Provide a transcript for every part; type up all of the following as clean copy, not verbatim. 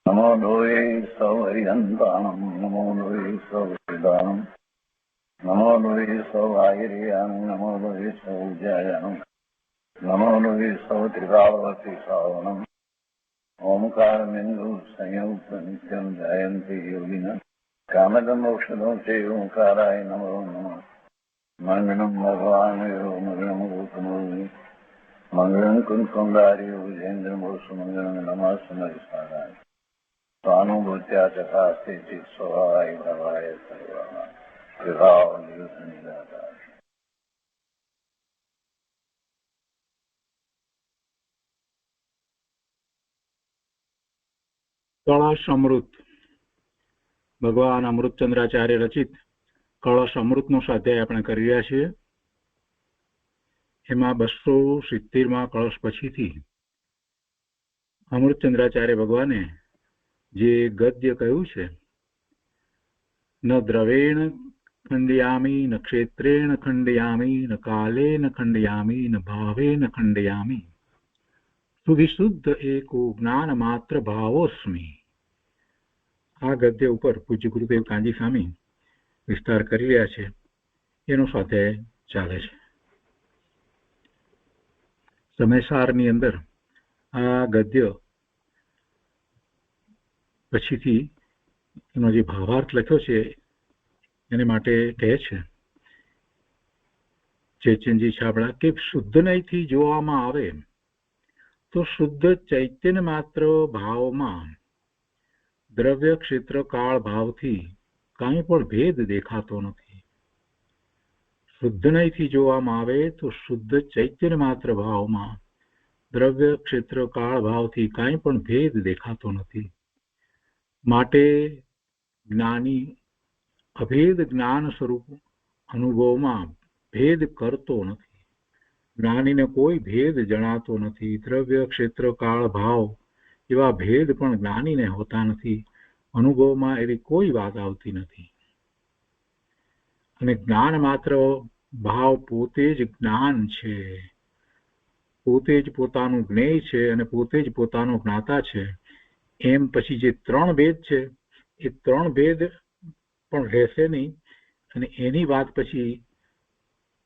नमो लोये सौहरिहन्ताणं नमो लोये सौहृदानं नमो लोये सौभागिर्यानं नमो लोये सौज्यायानं नमो लोये सौत्रिकावती सावनम् ओंकारमिन्दु संयुक्त नित्यं जयन्ति योगिनः कामदमोक्षदं चैव ओंकाराय नमो नमः मङ्गलं भगवान् मङ्गलं गौतमोऽग्नि मङ्गलं कुन्कुण्डार्यो विजेन्द्रमोसुमङ्गलं नमः समरिसाराय स्वानुभूत्या चकास्ते चित् स्वभावाय भवाय सर्वाः विभाव निरुद्ध निराकार। કળશ અમૃત ભગવાન અમૃતચંદ્રાચાર્ય રચિત કળશ અમૃતનો સ્વાધ્યાય આપણે કરી રહ્યા છીએ. એમાં 270માં કળશ પછીથી અમૃતચંદ્રાચાર્ય ભગવાને જે ગદ્ય કહ્યું છે, ન દ્રવેણ ખંડયામી ન ક્ષેત્રેણ ખંડયામી ન કાલેન ખંડયામી ન ભાવેન ખંડયામી સુવિશુદ્ધ એકો જ્ઞાન માત્ર ભાવોસ્મી. આ ગદ્ય ઉપર પૂજ્ય ગુરુદેવ કાંજી સ્વામી વિસ્તાર કરી રહ્યા છે. એનો સ્વાધ્યાય ચાલે છે. સમયસારની અંદર આ ગદ્ય પછીથી એનો જે ભાવાર્થ લખ્યો છે એને માટે કહે છે ચેતનજી છાબડા કે શુદ્ધ નહીંથી જોવામાં આવે તો શુદ્ધ ચૈતન્ય માત્ર ભાવમાં દ્રવ્ય ક્ષેત્ર કાળ ભાવથી કાંઈ પણ ભેદ દેખાતો નથી. શુદ્ધ નહીંથી જોવામાં આવે તો શુદ્ધ ચૈતન્ય માત્ર ભાવમાં દ્રવ્ય ક્ષેત્ર કાળ ભાવથી કાંઈ પણ ભેદ દેખાતો નથી. માટે જ્ઞાની અભેદ જ્ઞાન સ્વરૂપ અનુભવમાં ભેદ કરતો નથી. જ્ઞાનીને કોઈ ભેદ જણાતો નથી. દ્રવ્ય ક્ષેત્ર કાળ ભાવ એવા ભેદ પણ જ્ઞાનીને હોતા નથી. અનુભવમાં એવી કોઈ વાત આવતી નથી. અને જ્ઞાન માત્ર ભાવ પોતે જ જ્ઞાન છે, પોતે જ પોતાનું જ્ઞેય છે અને પોતે જ પોતાનો જ્ઞાતા છે. એમ પછી જે ત્રણ ભેદ છે એ ત્રણ ભેદ પણ રહેશે નહીં. અને એની વાત પછી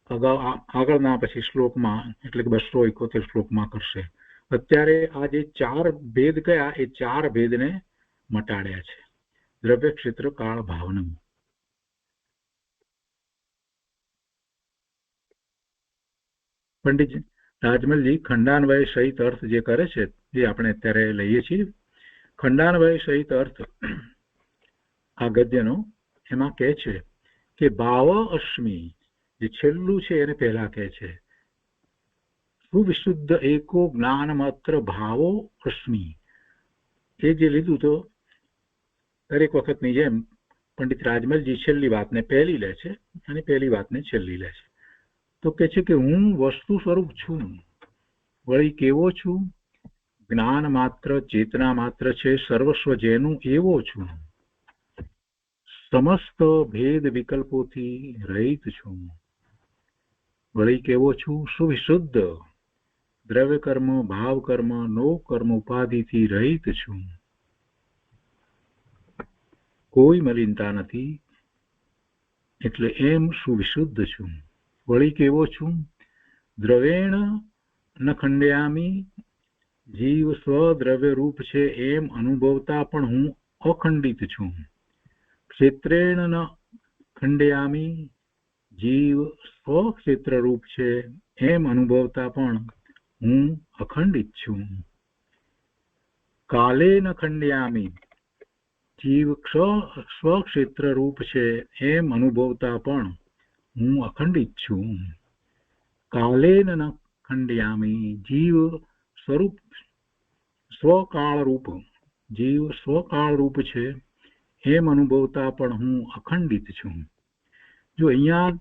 આગળના પછી શ્લોકમાં એટલે કે 271 શ્લોકમાં કરશે. અત્યારે આ જે ચાર ભેદ કયા એ ચાર ભેદને મટાડ્યા છે દ્રવ્ય ક્ષેત્ર કાળ ભાવનું. પંડિત રાજમલજી ખંડાન્વય સહિત અર્થ જે કરે છે એ આપણે અત્યારે લઈએ છીએ. ખંડાન્વય સહિત અર્થ આ ગદ્યનો એમાં કહે છે કે ભાવ અશ્મિ જે છેલ્લું છે એને પહેલા કહે છે સુવિશુદ્ધ એકો જ્ઞાન માત્ર ભાવો અશ્મિ. એ જે લીધું તો દરેક વખતની જેમ પંડિત રાજમલજી છેલ્લી વાતને પહેલી લે છે અને પહેલી વાતને છેલ્લી લે છે. તો કહે છે કે હું વસ્તુ સ્વરૂપ છું, વળી કેવો છું? જ્ઞાન માત્ર ચેતના માત્ર છે, સર્વસ્વ જેનું એવો છું. સમસ્ત ભેદ વિકલ્પોથી રહિત છું. વળી કેવો છું? સુવિશુદ્ધ દ્રવ્ય કર્મ ભાવ કર્મ નો કર્મ ઉપાધિથી રહિત છું. કોઈ મલિનતા નથી એટલે એમ સુવિશુદ્ધ છું. વળી કેવો છું? દ્રવેણ ન ખંડયામી જીવ સ્વદ્રવ્ય રૂપ છે એમ અનુભવતા પણ હું અખંડિત છું. ક્ષેત્રેણ ન ખંડયામી જીવ સ્વક્ષેત્ર રૂપ છે એમ અનુભવતા પણ હું અખંડિત છું. કાલે ન ખંડયામી જીવ સ્વક્ષેત્ર રૂપ છે એમ અનુભવતા પણ હું અખંડિત છું. કાલે ન ખંડયામી જીવ સ્વરૂપ સ્વકાળ રૂપ જીવ સ્વકાળ રૂપ છે એમ અનુભવતા પણ હું અખંડિત છું. જો અહીંયા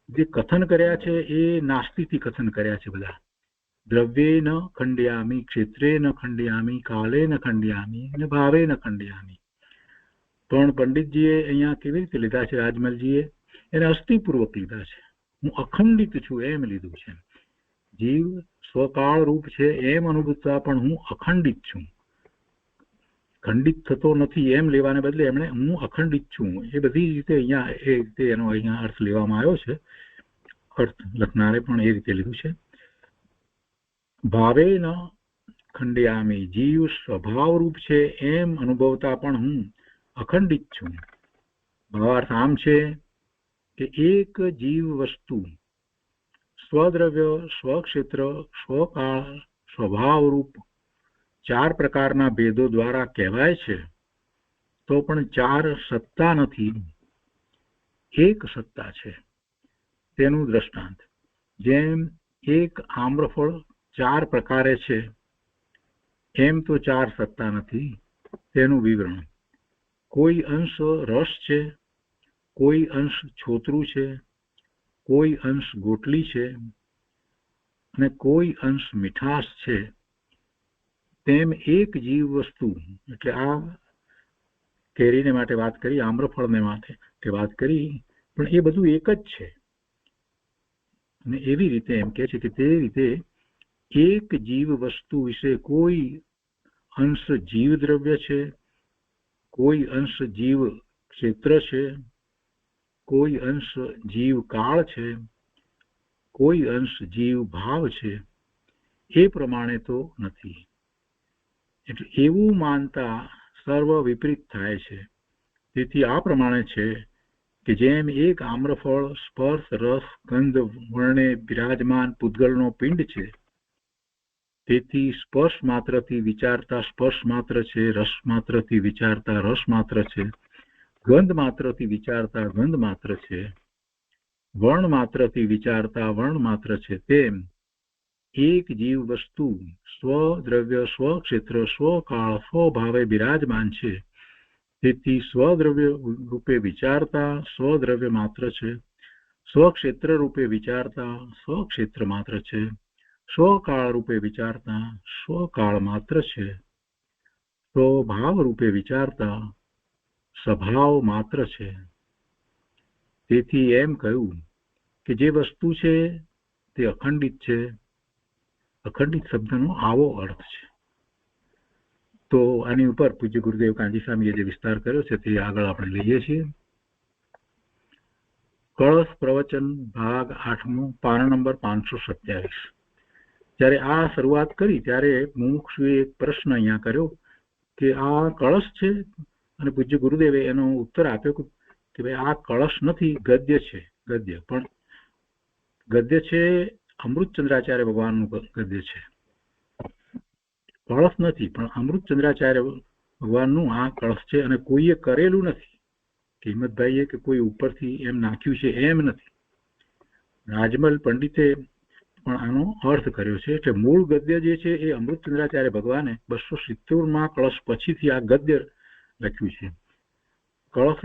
જે કથન કર્યા છે એ નાસ્તિથી કથન કર્યા છે બધા. દ્રવ્યે ન ખંડયામી ક્ષેત્રે ન ખંડયામી કાલે ન ખંડયામી અને ભાવે ન ખંડયામી. પણ પંડિતજીએ અહીંયા કેવી રીતે લીધા છે? રાજમલજીએ એને અસ્થિપૂર્વક લીધા છે. હું અખંડિત છું એમ લીધું છે. જીવ સ્વકાળ રૂપ છે એમ અનુભવતા પણ હું અખંડિત છું. ખંડિત થતો નથી એમ લેવાને બદલે એમણે હું અખંડિત છું એ બધી રીતે અહીંયા એ રીતે એનો અહીંયા અર્થ લેવામાં આવ્યો છે. અર્થ લખનારે પણ એ રીતે લીધું છે. ભાવે ન ખંડ્યામી, જીવ સ્વભાવ રૂપ છે એમ અનુભવતા પણ હું અખંડિત છું. ભાવાર્થ આમ છે કે એક જીવ વસ્તુ સ્વદ્રવ્ય, સ્વક્ષેત્ર, સ્વકાળ, સ્વભાવરૂપ 4 પ્રકારના ભેદો દ્વારા કહેવાય છે તો પણ 4 સત્તા નથી, એક સત્તા છે. તેનું દ્રષ્ટાંત જેમ એક આમ્રફળ 4 પ્રકારે છે એમ તો 4 સત્તા નથી, તેનું વિવરણ. કોઈ અંશ રસ છે, કોઈ અંશ છોતરું છે, કોઈ અંશ ગોટલી છે અને કોઈ અંશ મીઠાશ છે. તેમ એક જીવ વસ્તુ, એટલે આ કેરીને માટે વાત કરી, આમ્રફળને માટે વાત કરી, પણ એ બધું એક જ છે. અને એવી રીતે એમ કહે છે કે તે રીતે એક જીવ વસ્તુ વિશે કોઈ અંશ જીવ દ્રવ્ય છે, કોઈ અંશ જીવ ક્ષેત્ર છે, કોઈ અંશ જીવ કાળ છે, કોઈ અંશ જીવ ભાવ છે, એ પ્રમાણે તો નથી. એટલે એવું માનતા સર્વ વિપરીત થાય છે. તેથી આ પ્રમાણે છે કે જેમ એક આમ્રફળ સ્પર્શ, રસ, ગંધ, વર્ણે બિરાજમાન પૂતગલનો પિંડ છે, તેથી સ્પર્શ માત્રથી વિચારતા સ્પર્શ માત્ર છે, રસ માત્રથી વિચારતા રસ માત્ર છે, ગંધ માત્રથી વિચારતા ગંધ માત્ર છે, વર્ણ માત્રથી વિચારતા વર્ણ માત્ર છે. તેમ એક જીવ વસ્તુ સ્વદ્રવ્ય, સ્વક્ષેત્ર, સ્વકાળ, સ્વભાવે બિરાજમાન છે. તેથી સ્વદ્રવ્ય રૂપે વિચારતા સ્વદ્રવ્ય માત્ર છે, સ્વક્ષેત્ર રૂપે વિચારતા સ્વક્ષેત્ર માત્ર છે, સ્વકાળ રૂપે વિચારતા સ્વકાળ માત્ર છે, સ્વભાવ રૂપે વિચારતા સ્વભાવ માત્ર છે. તેથી એમ કહ્યું કે જે વસ્તુ છે તે અખંડિત છે. અખંડિત શબ્દનો આવો અર્થ છે. તો આની ઉપર પૂજ્ય ગુરુદેવ કાંજી સ્વામીએ જે વિસ્તાર કર્યો છે તે આગળ આપણે લઈએ છીએ. કળશ પ્રવચન ભાગ 8મો, પાના નંબર 527. જ્યારે આ શરૂઆત કરી ત્યારે મુમુક્ષુએ એક પ્રશ્ન અહીંયા કર્યો કે આ કળશ છે, અને પૂજ્ય ગુરુદેવે એનો ઉત્તર આપ્યો કે ભાઈ આ કળશ નથી, ગદ્ય છે. ગદ્ય પણ ગદ્ય છે, અમૃતચંદ્રાચાર્ય ભગવાનનું ગદ્ય છે. કળશ નથી, પણ અમૃતચંદ્રાચાર્ય ભગવાનનું આ કળશ છે, અને કોઈએ કરેલું નથી. હિંમતભાઈએ કે કોઈ ઉપરથી એમ નાખ્યું છે એમ નથી. રાજમલ પંડિતે પણ આનો અર્થ કર્યો છે. એટલે મૂળ ગદ્ય જે છે એ અમૃતચંદ્રાચાર્ય ભગવાને 270માં કળશ પછીથી આ ગદ્ય લખ્યું છે. કળશ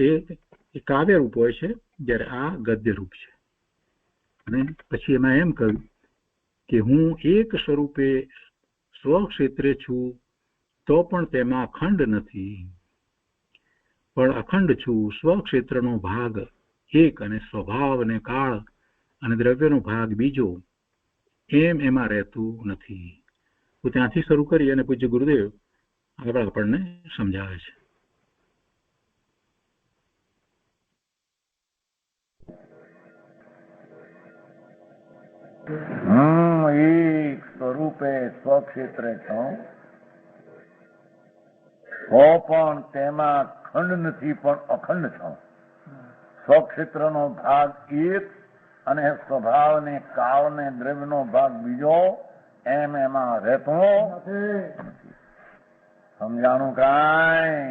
એ કાવ્ય રૂપ હોય છે, જ્યારે આ ગદ્ય રૂપ છે. અને પછી એમાં એમ કહ્યું કે હું એક સ્વરૂપે સ્વક્ષેત્રે છું તો પણ તેમાં ખંડ નથી, પણ અખંડ છું. સ્વક્ષેત્રનો ભાગ એક અને સ્વભાવ અને કાળ અને દ્રવ્યનો ભાગ બીજો એમ એમાં રહેતું નથી. તો ત્યાંથી શરૂ કરી અને પૂજ્ય ગુરુદેવ આગળ આપણને સમજાવે છે. એક સ્વરૂપે સ્વક્ષેત્રે છું તો પણ તેમાં ખંડ નથી, પણ અખંડ છું. સ્વક્ષેત્રનો ભાગ એક અને સ્વભાવ ને કાળ ને દ્રવ્યનો ભાગ બીજો એમ એમાં રહેતો નથી. સમજાણું કાંઈ?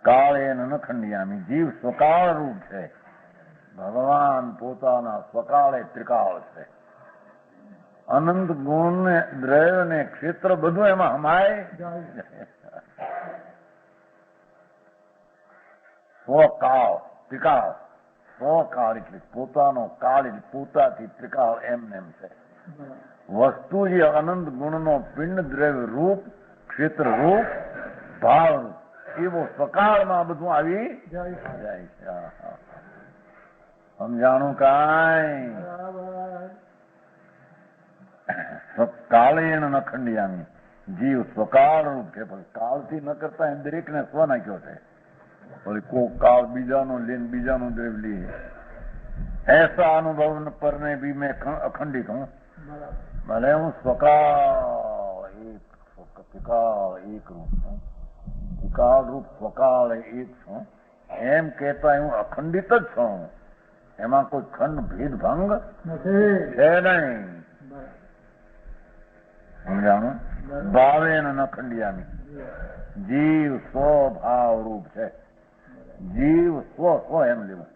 કાળે ન ખંડિયામી, જીવ સ્વકાળ રૂપ છે. ભગવાન પોતાના સ્વકાળે ત્રિકાળ છે. અનંત ગુણ ને દ્રવ્ય ને ક્ષેત્ર બધું એમાં હમાય. સ્વકાળ ત્રિકાળ, સ્વકાળ એટલે પોતાનો, કાળ એટલે પોતાથી, ત્રિકાળ એમ છે. વસ્તુ જે અનંત ગુણનો પિંડ દ્રવ્ય રૂપ, ક્ષેત્ર રૂપ, ભાવ રૂપ, એવો સ્વકાળમાં બધું આવી જાય છે. સમજાણું કાંઈ? કાળે ન ખંડિયામી, જીવ સ્વકાળ રૂપ છે, પણ કાળથી ન કરતા એમ દરેકને સ્વ નાખ્યો છે. પછી કોક કાળ બીજાનો લઈને બીજાનું દ્રવ્ય લે. ऐसा अनुभव पर ने भी मैं अखंडित हूँ. भले हूँ स्वकाल एक विकाल एक रूप हूँ, विकाल रूप स्वकाल एक છું એમ કહેતા હું અખંડિત જ છું. એમાં કોઈ ખંડ ભેદ ભંગ છે નહીં. સમજાણું? ભાવે ન ખંડિયામી. જીવ સ્વભાવ રૂપ છે. જીવ સ્વ એમ લેવું.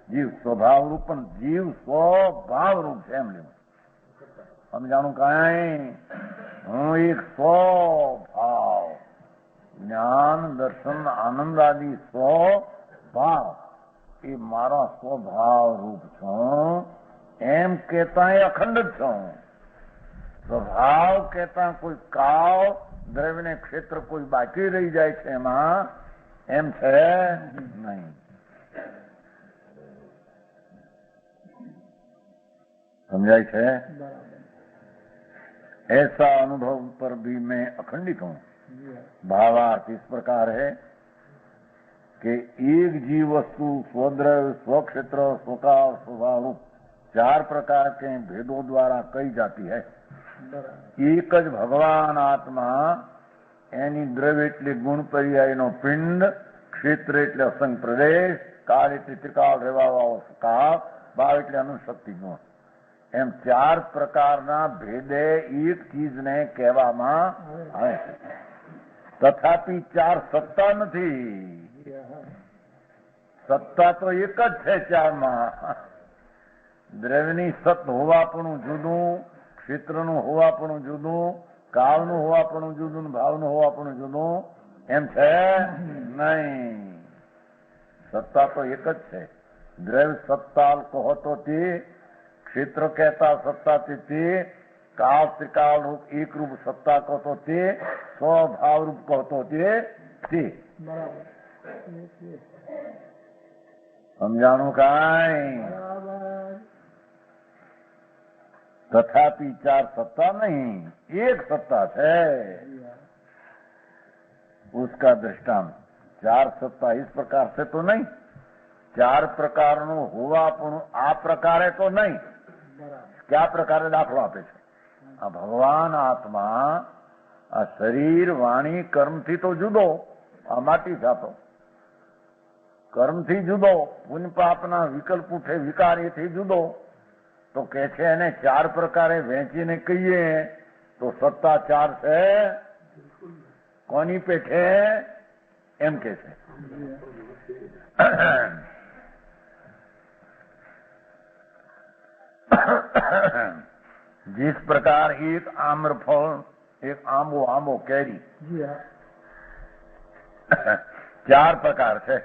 જીવ સ્વભાવ રૂપ પણ જીવ સ્વભાવ રૂપ છે એમ લેવું. સમજાણું? કાંઈ હું એક સ્વભાવ જ્ઞાન દર્શન આનંદ આદિ સ્વભાવ એ મારા સ્વભાવ રૂપ છું એમ કેતા એ અખંડ જ છું. સ્વભાવ કેતા કોઈ કાળ દ્રવ્ય ને ક્ષેત્ર કોઈ બાકી રહી જાય છે એમાં એમ છે નહીં. समझाई है? ऐसा अनुभव पर भी मैं अखंडित हूँ. भावार्थ इस प्रकार है कि एक जीव वस्तु स्वद्रव्य स्वक्षेत्र स्वकाल स्वभाव चार प्रकार के भेदों द्वारा कही जाती है. एक ज भगवान आत्मा एनी द्रव्य एटले गुण पर्यायनो पिंड, क्षेत्र एटले असंग प्रदेश, काल एटले त्रिकाल રહેવાવાળો કાળ, ભાવ એટલે અનુશક્તિ ગુણ. એમ ચાર પ્રકારના ભેદે એક ચીજને કહેવામાં આવે છે. તથાપિ ચાર સત્તા નથી. સત્તા તો એક જ છે ચારમાં. દ્રવ્યની સત હોવાપણું જુદું, ક્ષેત્રનું હોવાપણું જુદું, કાળનું હોવાપણું જુદું, ભાવનું હોવાપણું જુદું એમ છે નહીં. સત્તા તો એક જ છે. દ્રવ્ય સત્તા કહો તો તે, क्षेत्र कहता सत्ता ते, काल त्रिकाल रूप एक रूप सत्ता कहतो ते, स्वभाव रूप कहतो ते. समझाणु काई? तथापि चार सत्ता नहीं, एक सत्ता है. उसका दृष्टांत चार सत्ता इस प्रकार से तो नहीं. चार प्रकारનું હોવાપણું આ પ્રકારે તો નહીં. क्या प्रकारे दाखलो आपे છે? આ ભગવાન આત્મા આ શરીર વાણી કર્મથી તો જુદો, આ માટી થાતો કર્મથી જુદો, પુણ્ય પાપના વિકલ્પ ઉઠે વિકાર એથી જુદો. તો કે છે એને ચાર પ્રકારે વહેંચીને કહીએ તો સત્તા ચાર છે. કોની પેઠે એમ કે છે. जिस प्रकार एक आम्र फल, एक आंबो कैरी, चार प्रकार है.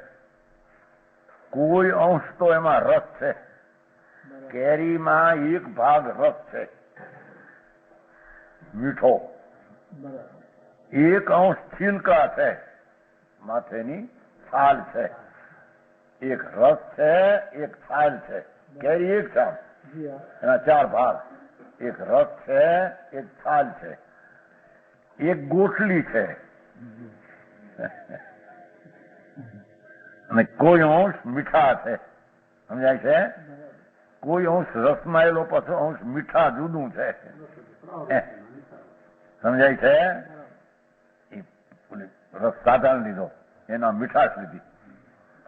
कोई अंश तो एमा रस है. कैरी में एक भाग रस है मीठो, एक अंश छिलका है माथेनी छाल है. एक रस है, एक छाल है. कैरी एक छाल એના ચાર ભાગ. એક રસ છે, એક છાલ છે, એક ગોઠલી છે અને કોઈ અંશ મીઠા છે. સમજાય છે? કોઈ અંશ રસમાયેલો પાછો અંશ મીઠા જુદું છે. સમજાય છે? રસ સાધારણ લીધો, એના મીઠાશ લીધી.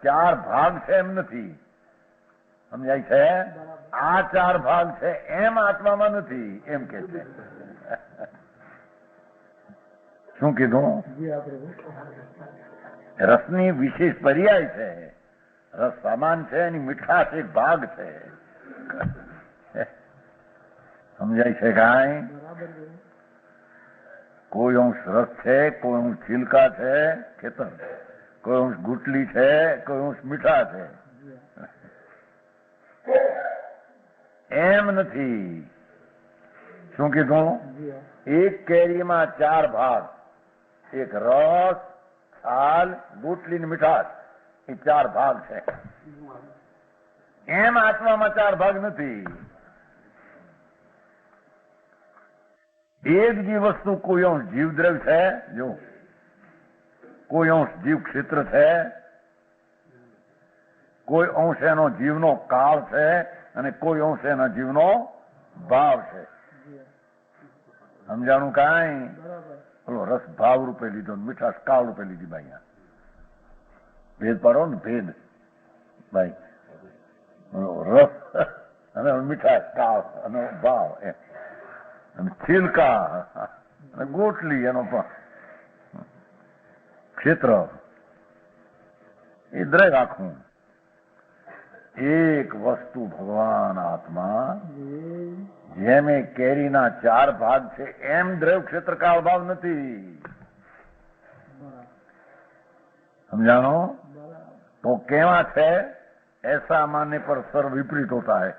ચાર ભાગ છે એમ નથી. સમજાય છે? આ ચાર ભાગ છે એમ આત્મામાં નથી એમ કે છે. શું કીધું? રસની વિશેષ પર્યાય છે. રસ સામાન છે, એની મીઠાશ એક ભાગ છે. સમજાય છે કાંઈ? કોઈ અંશ રસ છે, કોઈ અંશ છિલકા છે ખેતર, કોઈ અંશ ગુટલી છે, કોઈ અંશ મીઠા છે. એમ નથી. શું કીધું? એક કેરીમાં ચાર ભાગ, એક રસ, છાલ, ગુટલી ને મીઠાશ, એ ચાર ભાગ છે. એમ આત્મામાં ચાર ભાગ નથી. એક જ વસ્તુ કોઈ અંશ જીવદ્રવ્ય છે, જો કોઈ અંશ જીવ ક્ષેત્ર છે, કોઈ અંશ એનો જીવનો કાળ છે અને કોઈ અંશ એના જીવનો ભાવ છે. સમજાણું કાંઈ? ઓલો રસ ભાવ રૂપે લીધો, મીઠાશ કાળ રૂપે લીધી ભાઈ. ભેદ પાડો ને, ભેદ ભાઈ. રસ અને મીઠાશ કાળ અને ભાવ અને છિલકા અને ગોટલી એનો પણ ક્ષેત્ર એ દ્રવ્ય આખું. એક વસ્તુ ભગવાન આત્મા જેમ એ કેરીના 4 ભાગ છે એમ દ્રવ્ય ક્ષેત્ર કાળ ભાવ નથી. समझानो? तो केवा है ऐसा मानने पर सर्व विपरीत होता है.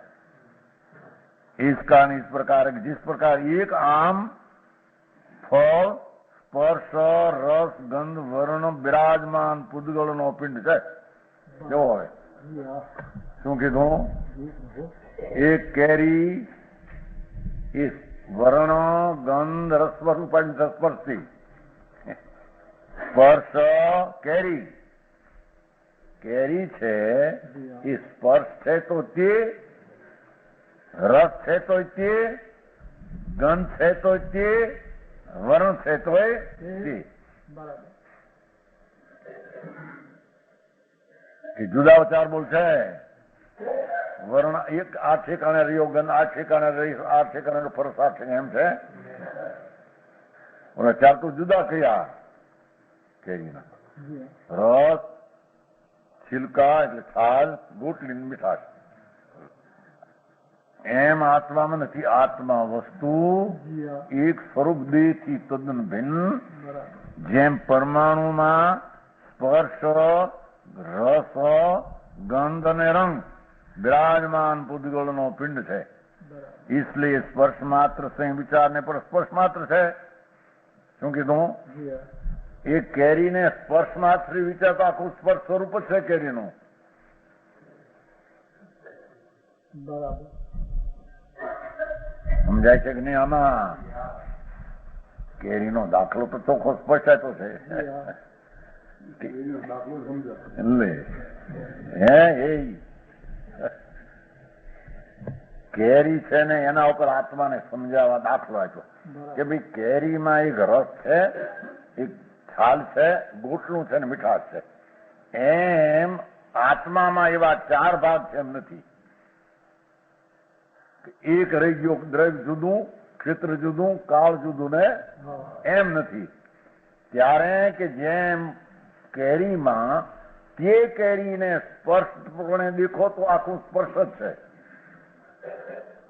इस कारण इस प्रकार जिस प्रकार एक आम फल स्पर्श रस गंध वर्ण विराजमान पुद्गल पिंड है जो है शू कीधु एक कैरी इस वर्ण गंध रस स्पर्श थी स्पर्श केरी केरी छे ई स्पर्श छे तो ते रस छे तो ते गंध छे तो ते वर्ण छे तो ते कि जुदा चार बोल छे वर्ण एक आ ठेकाणे रह्यो गंध आ ठेकाणे रही आ ठेकाणे फरस आ ठेकाणे एम छे ओला चार तो जुदा कया કેરીના રસ છિલકા એટલે છાલ ગોટલી મીઠાશ એમ આત્મામાં નથી. આત્મા વસ્તુ એક સ્વરૂપ દેહથી તદ્દન ભિન્ન. જેમ પરમાણુમાં સ્પર્શ રસ ગંધ અને રંગ વિરાજમાન પૂતગળનો પિંડ છે इसलिए स्पर्श मात्र से विचारने पर स्पर्श मात्र है. શું કીધું? एक केरी ने स्पर्श मात्र विचार तो आखू स्पर्श स्वरूप है केरी नो. समझाय છે કે નહીં? આમાં કેરીનો દાખલો તો ચોખ્ખો સ્પષ્ટ તો છે એટલે હે કેરી છે ને એના ઉપર આત્માને સમજાવવા દાખલો આપ્યો કે ભાઈ કેરીમાં એક રસ છે, એક છાલ છે, ગોટલું છે ને મીઠાશ છે. એમ આત્મામાં એવા 4 ભાગ છે એમ નથી. એક રહી ગયો દ્રવ્ય જુદું, ક્ષેત્ર જુદું, કાળ જુદું ને એમ નથી. ત્યારે કે જેમ કેરીમાં તે કેરીને સ્પર્શપણે દેખો તો આખું સ્પર્શ જ છે,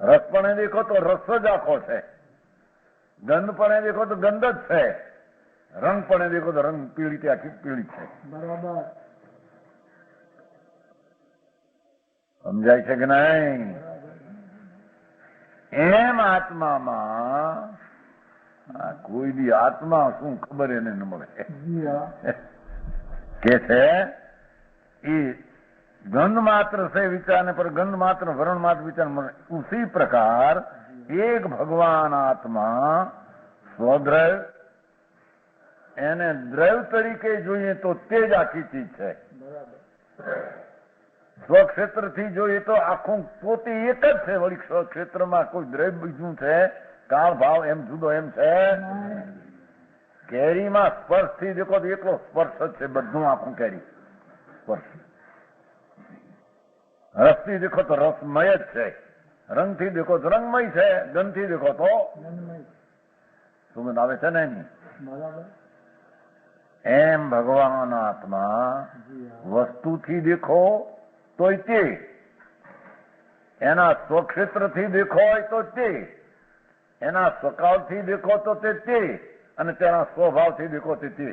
રસપણે દેખો તો રસ જ આખો છે, ગંધપણે દેખો તો ગંધ જ છે, રંગપણે દેખો તો રંગ પીળી આખી પીળી છે. બરાબર સમજાય છે કે નહીં? એમ આત્મામાં કોઈ દી આત્મા શું ખબર એને ન મળે કે છે એ गंध मात्र से विचारने पर गंध मात्र वर्ण मात्र विचार मन. उसी प्रकार एक भगवान आत्मा स्वद्रव्य એને દ્રવ્ય તરીકે જોઈએ તો તે જ આખી ચીજ છે. સ્વક્ષેત્રથી જોઈએ તો આખું પોતે એક જ છે. વળી સ્વક્ષેત્રમાં કોઈ દ્રવ્ય બીજું છે, કાળ ભાવ એમ જુદો એમ છે. કેરીમાં સ્પર્શથી દેખો તો એકલો સ્પર્શ જ છે, બધું આખું કેરી સ્પર્શ. રસથી દેખો તો રસમય જ છે, રંગથી દેખો તો રંગમય છે, ગંધથી દેખો તો સુગંધ આવે છે ને એની. એમ ભગવાન આત્મા વસ્તુથી દેખો તોય તે, એના સ્વક્ષેત્રથી દેખો હોય તો તે, એના સ્વકાળથી દેખો તો તે, અને તેના સ્વભાવથી દેખો તે.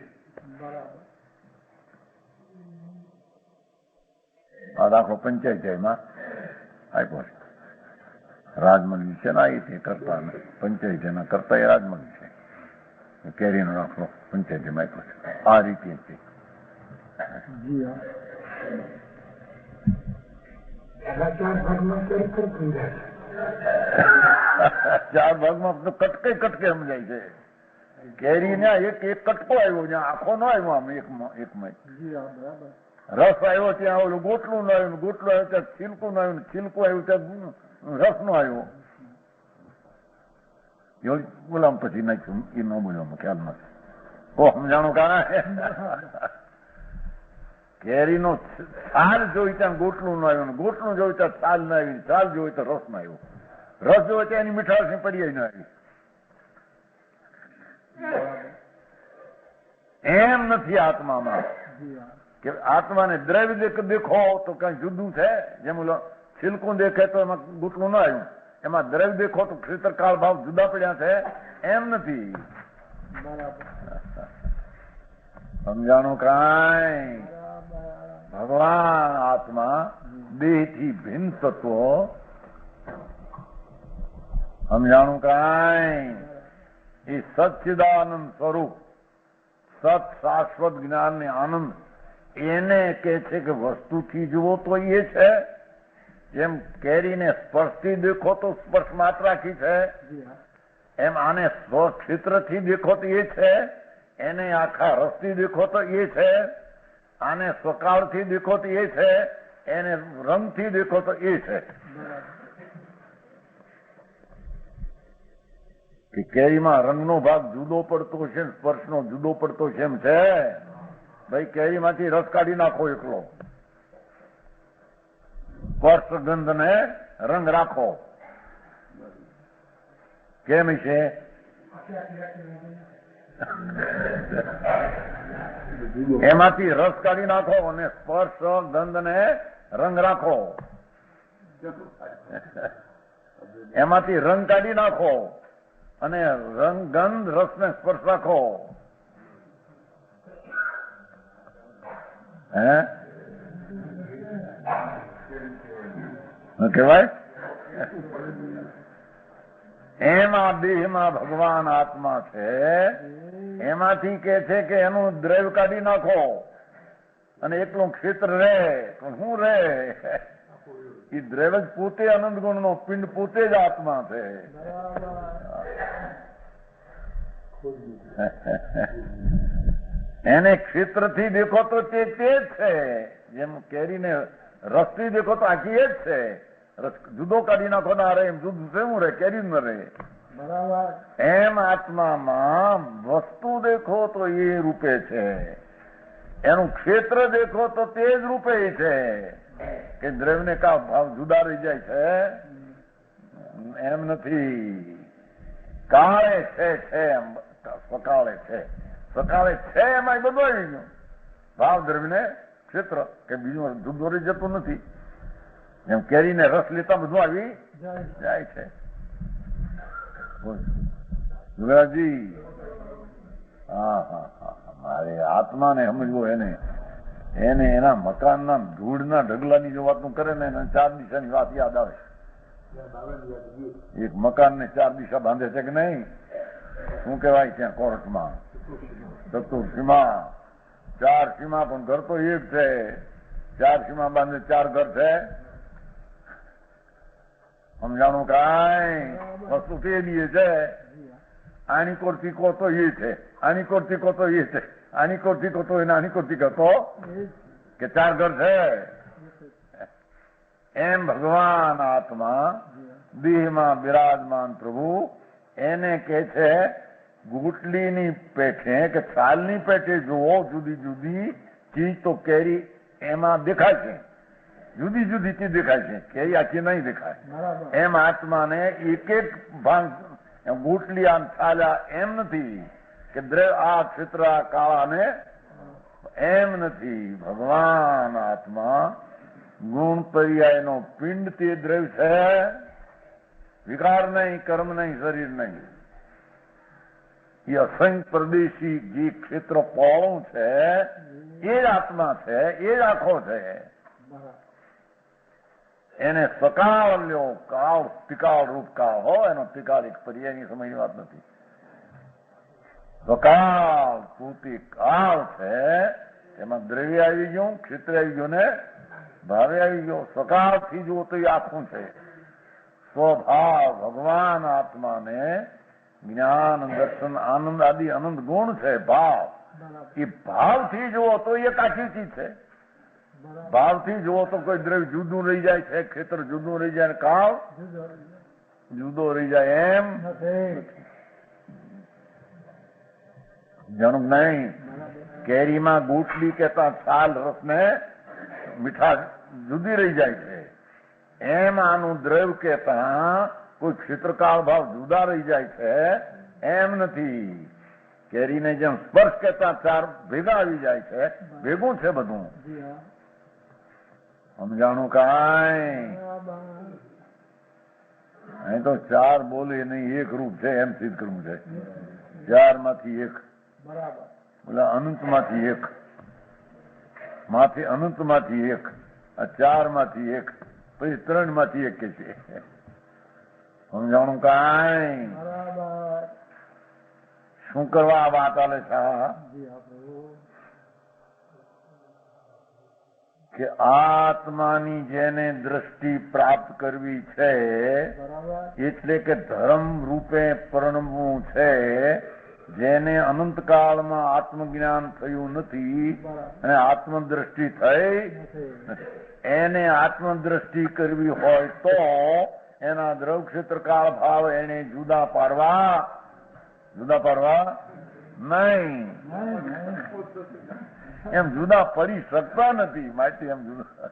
આ દાખલો પંચાયતમાં આપ્યો છે. રાજમંડળ છે ને એ કરતા પંચાયત એના કરતા એ રાજમંડળ છે. કેરીનો દાખલો પંચાયતમાં આપ્યો છે આ રીતે. ચાર ભાગમાં તો કટકે કટકે સમજાય છે. કેરી ના એક એક કટકો આવ્યો, જ્યાં આખો ન આવ્યો, આમ એકમાં રસ આવ્યો ત્યાં ઓલું ગોટલું ન આવ્યું, ગોટલું આવ્યું ત્યાં છિલકું ન આવ્યું, છિલકું આવ્યું ત્યાં રસ નો આવ્યો. બોલામ પછી નાખ્યું એ ન બોલવામાં ખ્યાલ નથી. ઓ સમજાણું કારણ કેરી નો છાલ જોઈ ત્યાં ગોટલું ન આવ્યું, ગોટલું જોયું ત્યાં છાલ ના આવી, છાલ જોઈ તો રસ ના આવ્યો, રસ જોયો ત્યાં એની મીઠાશ ની પડી ન આવી. એમ નથી આત્મામાં કે આત્માને દ્રવ્ય દેખો તો કઈ જુદું છે. જેમ ઓલો છિલકું દેખે તો એમાં ગોટલું ન આવ્યું, એમાં દ્રવ્ય દેખો તો ક્ષેત્ર કાળ ભાવ જુદા પડ્યા છે. એમ નથી. સમજાણું કાંઈ? ભગવાન આત્મા દેહ થી ભિન્ન તત્વો. સમજાણું કાંઈ? એ સચ્ચિદાનંદ સ્વરૂપ, સત શાશ્વત જ્ઞાન ને આનંદ, એને કે છે કે વસ્તુથી જુઓ તો એ છે. જેમ કેરીને સ્પર્શથી દેખો તો સ્પર્શ માત્રાથી છે, એમ આને સ્વક્ષેત્રથી દેખો તો એ છે, એને આખા રસથી દેખો તો એ છે, આને સ્વકાળથી દેખો તો એ છે, એને રંગથી દેખો તો એ છે. કે કેરીમાં રંગનો ભાગ જુદો પડતો છે, સ્પર્શનો જુદો પડતો છે એમ છે. ભાઈ કેરીમાંથી રસ કાઢી નાખો એકલો, સ્પર્શ ગંધ ને રંગ રાખો, કેમ છે? એમાંથી રસ કાઢી નાખો અને સ્પર્શ ગંધ ને રંગ રાખો, એમાંથી રંગ કાઢી નાખો અને રંગ ગંધ રસ ને સ્પર્શ રાખો. હે કહેવાય? એમાં દેહમાં ભગવાન આત્મા છે, એમાંથી કે છે કે એનું દ્રવ્ય કાઢી નાખો અને એકલું ક્ષેત્ર રહે. પણ શું રહે? એ દ્રવ્ય જ પોતે અનંત ગુણ નો પિંડ પોતે જ આત્મા છે. એને ક્ષેત્રથી દેખો તો તે જ છે. જેમ કેરીને રસથી દેખો તો આખી એ જ છે. રસ જુદો કાઢી નાખો ના રહે, એમ જુદું શું રહે? કેરી ન રહે. એમ આત્મામાં વસ્તુ દેખો તો એ રૂપે છે, એનું ક્ષેત્ર દેખો તો તે જ રૂપે છે. કે દ્રવ્યને કા ભાવ જુદા રહી જાય છે? એમ નથી. કાળે છે એમ, સકાળે છે, સકાળે છે એમાં બધું આવી ગયું. ભાવ દ્રવ્યને ક્ષેત્ર કે બીજું જુદો રહી જતું નથી. એમ કેરીને રસ લેતા બધું આવી જાય છે. યુવરાજજી, હા, મારે આત્માને સમજવું, એને એના મકાનના ધૂળના ઢગલાની જો વાતનું કરે ને એને 4 દિશાની વાત યાદ આવે. એક મકાનને 4 દિશા બાંધે છે કે નહીં? શું કહેવાય ત્યાં કોર્ટમાં? ચતુર્સીમા. 4 સીમા, પણ ઘર તો એક છે. 4 સીમા બાંધે 4 ઘર છે. સમજાણું કાંઈ? વસ્તુ પેલી છે. આની કોરથી કહો તો એ છે, આની કોરથી કહો તો એ છે, આની કોરથી કહો તો એને આની કોરથી કહો કે 4 ઘર છે. એમ ભગવાન આત્મા દેહમાં બિરાજમાન પ્રભુ, એને કે છે ગુટલીની પેઠે કે છાલની પેઠે જુઓ જુદી જુદી ચીજ તો કેરી એમાં દેખાય છે, જુદી જુદી ચીજ દેખાય છે, કેરી આખી નહીં દેખાય. એમ આત્માને એક એક ભાગ ગુટલી આમ છાલ્યા એમ નથી કે આ ક્ષેત્ર કાળાને એમ નથી. ભગવાન આત્મા ગુણ પર્યાયનો પિંડ તે દ્રવ્ય છે, વિકાર નહીં, કર્મ નહીં, શરીર નહીં. એ અસંખ્ય પ્રદેશી જે ક્ષેત્ર પહોળું છે એ જ આત્મા છે, એ જ આખો છે. એને સકાળ લ્યો, કાળ તિકાળ રૂપ કાળ હો, એનો તિકાળ એક પર્યાયની સમયની વાત નથી. સકાળ પૂતી કાળ છે, એમાં દ્રવ્ય આવી ગયું, ક્ષેત્ર આવી ગયું ને ભાવે આવી ગયો. સકાળ થી જુઓ તો એ આખું છે, સ્વભાવ ભગવાન આત્માને જ્ઞાન દર્શન આનંદ આદિ અનંત ગુણ છે ભાવ. એ ભાવથી જુઓ તો એક આખી ચીજ છે. ભાવથી જુઓ તો કોઈ દ્રવ્ય જુદું રહી જાય છે, ખેતર જુદું રહી જાય, કાળ જુદો રહી જાય એમ જાણું નહીં. કેરીમાં ગૂંટલી કેતા છાલ રસ ને મીઠા જુદી રહી જાય છે, એમ આનું દ્રવ્ય કેતા કોઈ ક્ષેત્રકાળ ભાવ જુદા રહી જાય છે એમ નથી. કેરીને જેમ સ્પર્શ કેતા ચાર ભેગા આવી જાય છે, ભેગું છે બધું. સમજાણું કાંઈ? અહીં તો ચાર બોલે નહીં, એક રૂપ છે એમ સિદ્ધ કરવું છે. ચાર માંથી એક, બોલા અનંત માંથી એક, અનંત માંથી એક, આ ચાર માંથી એક, પછી 3 માંથી એક કે છે. સમજાણું કાંઈ? શું કરવા આ વાત આલે છે? કે આત્માની જેને દ્રષ્ટિ પ્રાપ્ત કરવી છે, એટલે કે ધર્મ રૂપે પરણવું છે, જેને અનંતકાળમાં આત્મજ્ઞાન થયું નથી અને આત્મદ્રષ્ટિ થઈ, એને આત્મદ્રષ્ટિ કરવી હોય તો એના દ્રવ ક્ષેત્રકાળ ભાવ એને જુદા પાડવા નહીં. એમ જુદા પડી શકતા નથી, માટે એમ જુદા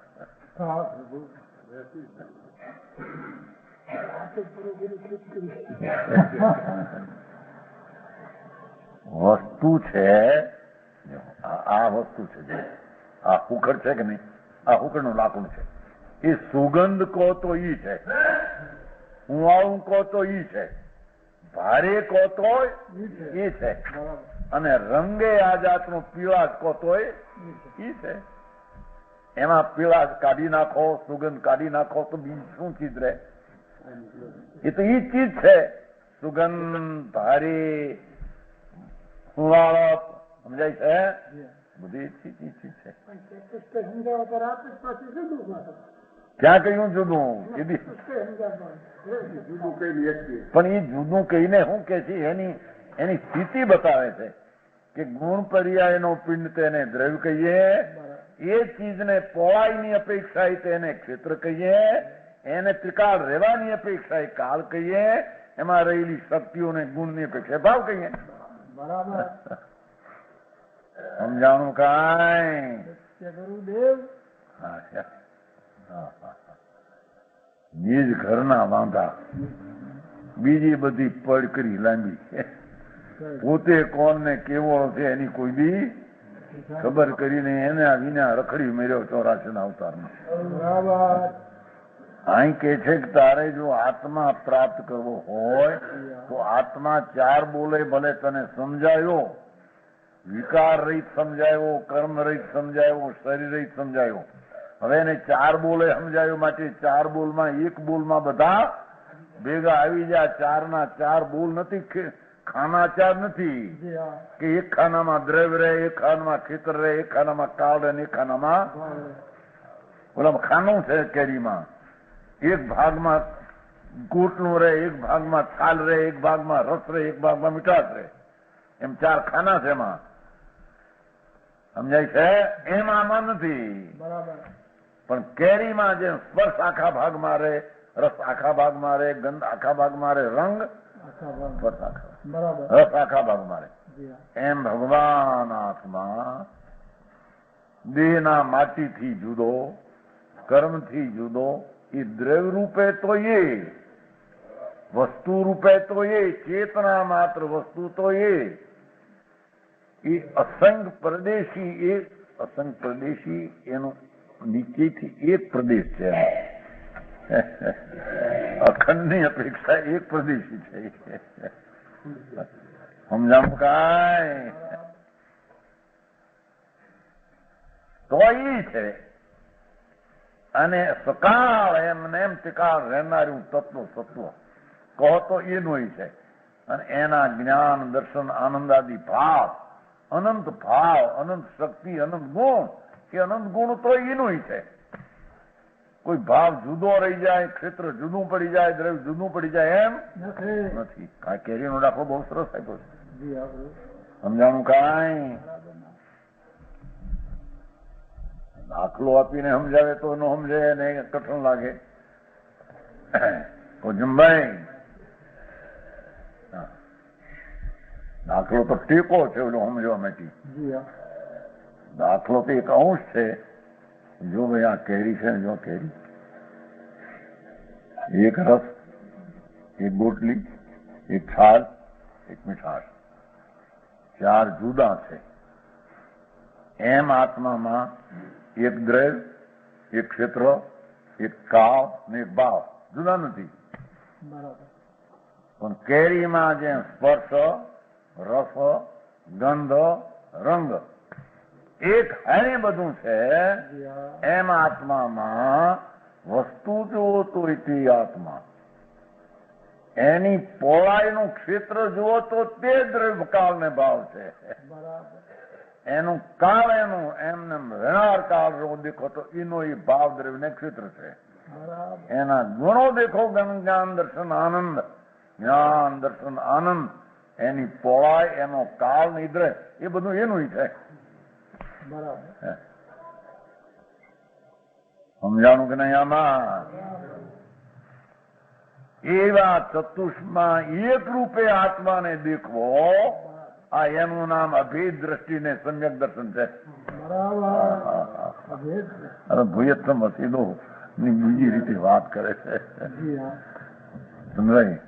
વસ્તુ છે. આ વસ્તુ છે, આ હુકડ છે કે નહીં, આ હુકડ નું લાકડું છે. એ સુગંધ કહો તો ઈ છે, ઉવાળું કહો તો ઈ છે, ભારે કહો તો એ છે, અને રંગે આ જાતનું પીળાશ કહો તો ઈ છે. એમાં પીળાશ કાઢી નાખો, સુગંધ કાઢી નાખો તો બીજી શું ચીજ રહે? એ તો ઈ ચીજ છે. સુગંધ, ભારે, ઉવાળો, સમજાય છે? બધી ચીજ છે. ક્યાં કહ્યું જુદું? પણ એ જુદું કહીને શું કે છે? એની સ્થિતિ બતાવે છે કે ગુણ પર્યાયનો પિંડ તેને દ્રવ્ય કહીએ, એ ચીજને પહોળાઈની અપેક્ષા તેને ક્ષેત્ર કહીએ, એને ત્રિકાળ રહેવાની અપેક્ષા કાળ કહીએ, એમાં રહેલી શક્તિઓને ગુણની અપેક્ષા ભાવ કહીએ. સમજાણું કાંઈ? નિજ ઘરના વાંધા, બીજી બધી પડ કરી લાંબી, પોતે કોણ ને કેવો છે એની કોઈ બી ખબર કરીને એને વિના રખડી મેળ્યો 84 અવતારમાં. અહીં કે છે કે તારે જો આત્મા પ્રાપ્ત કરવો હોય તો આત્મા ચાર બોલે ભલે તને સમજાયો, વિકાર રહિત સમજાયો, કર્મ રહિત સમજાયો, શરીર રહિત સમજાયો. હવે એને ચાર બોલે સમજાયો, માટે ચાર બોલમાં એક બોલમાં બધા ભેગા આવી જાય. ચારના ચાર બોલ નથી, ખાના ચાર નથી કે એક ખાનામાં દ્રવ્ય રહે, એક ખાનામાં ખેતર રહે, એક ખાનામાં કાળ રહે, એક ખાનામાં ઓલા ખાનું છે. કેરીમાં એક ભાગમાં ગોટલું રહે, એક ભાગમાં છાલ રહે, એક ભાગમાં રસ રહે, એક ભાગમાં મીઠાશ રહે, એમ ચાર ખાના છે. એમાં સમજાય છે? એમ આમાં નથી. પણ કેરીમાં જેમ સ્પર્શ આખા ભાગમાં રહે, રસ આખા ભાગમાં રહે, ગંધ આખા ભાગમાં રહે, રંગ રસ આખા ભાગમાં રહે, એમ ભગવાન આત્મા દેહના માટીથી જુદો, કર્મથી જુદો, એ દ્રવ્ય રૂપે તો એ, વસ્તુ રૂપે તો એ, ચેતના માત્ર વસ્તુ તો એ અસંગ પ્રદેશી, એ અસંગ પ્રદેશી એનું નીચેથી એક પ્રદેશ છે. અખંડની અપેક્ષા એક પ્રદેશી છે. સમજાવું કાંઈ? તો ઈ છે. અને સકાળ એમને એમ ટીકાળ રહેનારું તત્વ કહો તો એનું છે. અને એના જ્ઞાન, દર્શન, આનંદ આદિ ભાવ, અનંત શક્તિ, અનંત ગુણ, એ અનંત ગુણ તો એનું છે. કોઈ ભાવ જુદો રહી જાય, ક્ષેત્ર જુદું પડી જાય, દ્રવ્ય જુદું પડી જાય એમ નથી. આ કેરીનો દાખલો બહુ સરસ આપ્યો છે. સમજાણું કાંઈ? દાખલો આપીને સમજાવે તો ન સમજે ને કઠણ લાગે. કોજમભાઈ, દાખલો તો ટેકો છે ઓલો સમજવા માટે. દાખલો તો એક અંશ છે. જો ભાઈ આ કેરી છે ને, જો કેરી, એક રસ, એક બોટલી, એક છાલ, એક મીઠાશ, ચાર જુદા છે. એમ આત્મામાં એક દ્રવ્ય, એક ક્ષેત્ર, એક કાળ ને એક ભાવ જુદા નથી. પણ કેરીમાં જે સ્પર્શ, રસ, ગંધ, રંગ એક હારે બધું છે, એમ આત્મામાં વસ્તુ જુઓ તો એથી આત્મા, એની પહોળાઈનું ક્ષેત્ર જુઓ તો તે દ્રવ્ય કાળ ને ભાવ છે. એનું કાળ એનું એમને વ્યવહાર કાળ દેખો તો એનો એ ભાવ દ્રવ્ય ને ક્ષેત્ર છે. એના ગુણો દેખો, જ્ઞાન દર્શન આનંદ, જ્ઞાન દર્શન આનંદ, એની પહોળાઈ, એનો કાળ ને દ્રવ્ય એ બધું એનું છે. સમજાણું કે નહીં? આમાં એવા ચતુષ્માં એક રૂપે આત્માને દેખવો, આ એનું નામ અભેદ દ્રષ્ટિ ને સમ્યક દર્શન છે. હવે ભૂયત્તમ હસીદો ની બીજી રીતે વાત કરે છે. સમજાય?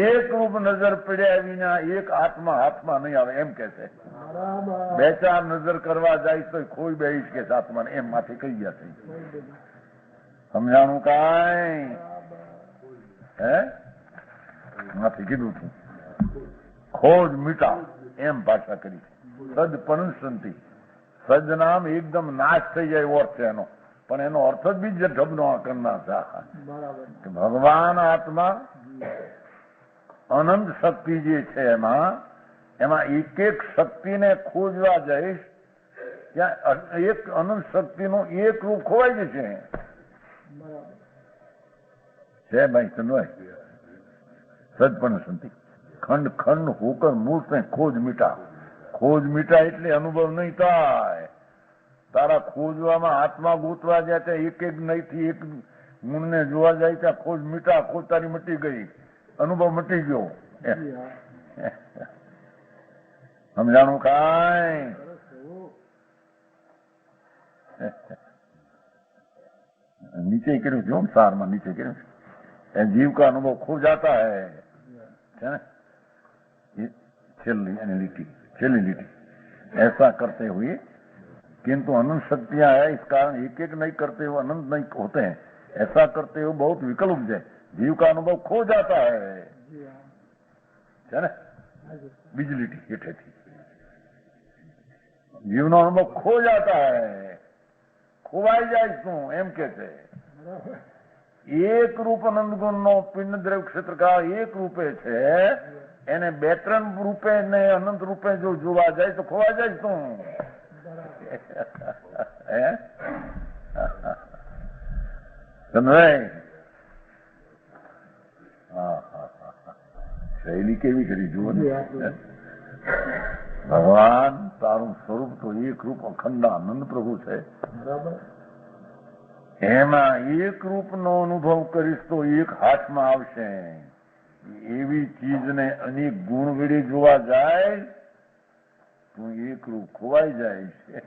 એક રૂપ નજર પડ્યા વિના એક આત્મા હાથમાં નહીં આવે એમ કે છે. બે ચાર નજર કરવા જાય તો કોઈ બેહીશ કે આત્માને એમ માંથી કહી ગયા છે. સમજાણું કાંઈ? હે માંથી કીધું છું. ખોજ મીટા એમ ભાષા કરી. સદ પનસંતિ, સદ નામ એકદમ નાશ થઈ જાય એવો અર્થ છે એનો, પણ એનો અર્થ જ બીજ ઢબનો કરનાર છે. ભગવાન આત્મા અનંત શક્તિ જે છે એમાં એક એક શક્તિને ખોજવા જઈશ ત્યાં એક અનંત શક્તિનું એક રૂપ ખોવાઈ જશે. છે ભાઈ સમજાય? સદપણ સંતિ ખંડ ખંડ હોકર મૂર્ત ને ખોજ મીટા. ખોજ મીટા એટલે અનુભવ નહીં થાય. તારા ખોજવામાં આત્મા ગોતવા જાય ત્યાં એક એક નહીથી એક ગુણને જોવા જાય ત્યાં ખોજ મીટા. ખોજ તારી મટી ગઈ, અનુભવ મટી ગયો. સમજાણું કાંઈ? નીચે કર્યું જો સારમાં નીચે કર્યું जीव का अनुभव खो जाता है ना, छेली लिटी ऐसा करते हुए, किंतु अनंत शक्तियां है इस कारण एक एक नहीं करते हुए अनंत नहीं होते हैं. ऐसा करते हुए बहुत विकल्प है. जीव का अनुभव खो जाता है ना, બીજી લીટી હેઠેથી જીવનો અનુભવ ખો જાતા હૈ, ખોવાઈ જાય શું એમ કે છે. એક રૂપ અનંત ગુણ નો પિંડ દ્રવ્ય ક્ષેત્રકાળ એક રૂપે છે, એને બે ત્રણ રૂપે ને અનંત રૂપે જો જોવા જાય તો ખોવાઈ જાય શું. સમજાય? શૈલી કેવી કરી જુઓ ને. ભગવાન તારું સ્વરૂપ તો એક રૂપ અખંડ આનંદ પ્રભુ છે. એમાં એક રૂપનો અનુભવ કરીશ તો એક હાથમાં આવશે. એવી ચીજને અનેક ગુણ વડે જોવા જાય તો એક રૂપ ખોવાઈ જાય છે.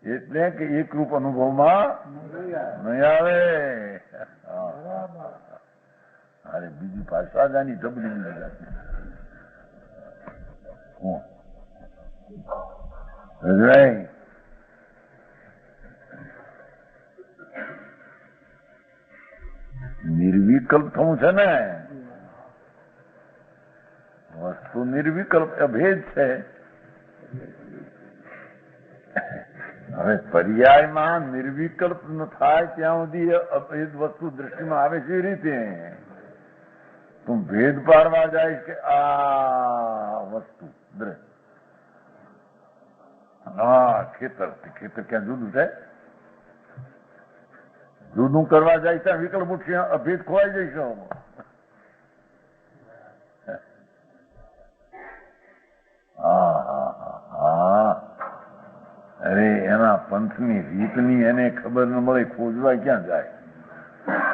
એટલે કે એક રૂપ અનુભવમાં નહીં આવે. અરે બીજી ભાષા જ આની ઢબલી રજવાય. નિર્વિકલ્પ થવું છે ને, વસ્તુ નિર્વિકલ્પ અભેદ છે. હવે પર્યાયમાં નિર્વિકલ્પ ન થાય ત્યાં સુધી અભેદ વસ્તુ દ્રષ્ટિમાં આવે છે. એ રીતે તું ભેદ પાડવા જાય કે આ વસ્તુ હા ખેતર, ખેતર ક્યાં જુદું છે, જુદું કરવા જાય ત્યાં વિકલ્પ ઉઠશે, અભેદ ખોવાઈ જઈશું. અરે એના પંથની રીતની એને ખબર ન મળે, ખોજવા ક્યાં જાય?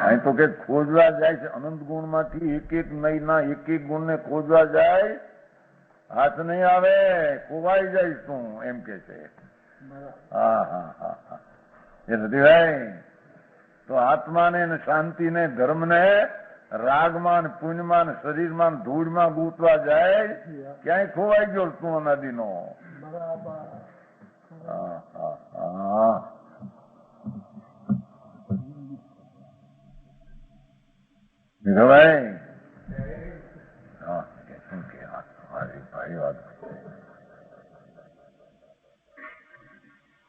અહીં તો કે ખોજવા જાય છે અનંત ગુણ માંથી એક એક નયના એક એક ગુણ ને ખોજવા જાય, હાથ નહીં આવે, ખોવાઈ જાય તું, એમ કે છે. હા હા હા હા એ રતિભાઈ, તો આત્માને ને શાંતિને ધર્મને રાગમાં ને પુણ્યમાં ને શરીરમાં ને ધૂળમાં ગૂંથવા જાય, ક્યાંય ખોવાઈ ગયો તું અનાદિનો. હા હા હા ભાઈ, હા શું કે ભાઈ વાત,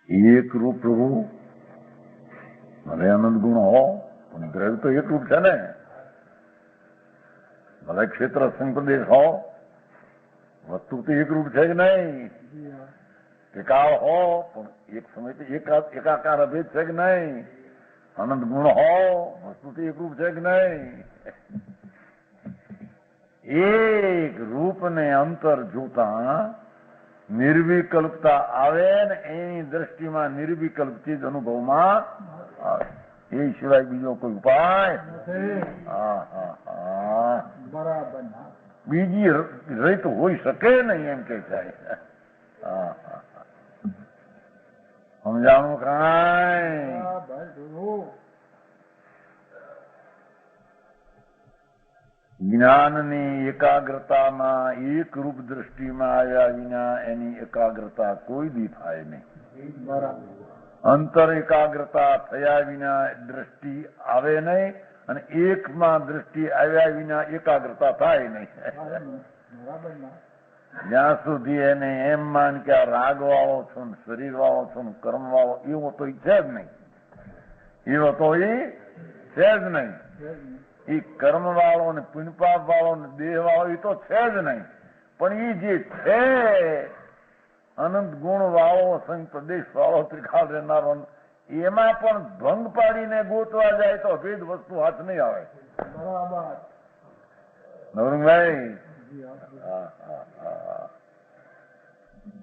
એક રૂપ પ્રભુ ભલે આનંદ ગુણ હો પણ દ્રવ્ય તો એક રૂપ છે ને. ભલે ક્ષેત્ર સંપ્રદેશ હો, વસ્તુ તો એક રૂપ છે કે નહીં? એકાળ હો પણ એક સમય તો એકાકાર અભેદ છે કે નહીં? અનંત ગુણ હો, વસ્તુ તો એક રૂપ છે કે નહીં? એક રૂપને અંતર જોતા નિર્વિકલ્પતા આવે ને એની દ્રષ્ટિમાં નિર્વિકલ્પ ચીજ અનુભવમાં આવે, એ સિવાય બીજો કોઈ ઉપાય? હા હા હા બરાબર, બીજી રીત હોઈ શકે નહીં, એમ કે છે. હા હા સમજાણું કાંઈ? જ્ઞાનની એકાગ્રતામાં એક રૂપ દ્રષ્ટિમાં આવ્યા વિના એની એકાગ્રતા કોઈ દી થાય નહીં. અંતર એકાગ્રતા થયા વિના દ્રષ્ટિ આવે નહીં, અને એકમાં દ્રષ્ટિ આવ્યા વિના એકાગ્રતા થાય નહીં. જ્યાં સુધી એને એમ માન કે આ રાગ વાળો છો ને શરીર વાળો છો ને કર્મ વાળો, એવો તો છે જ નહીં. એવો તો એ છે જ નહીં. એ કર્મ વાળો ને પુણ્યપાપ વાળો ને દેહ વાળો એ તો છે જ નહીં. પણ એ જે છે અનંત ગુણ વાળો, સંગ પ્રદેશ વાળો, ત્રિકાળ રહેનારો, એમાં પણ ભંગ પાડીને ગોતવા જાય તો ભેદ વસ્તુ હાથ નહીં આવે. નવરંગભાઈ,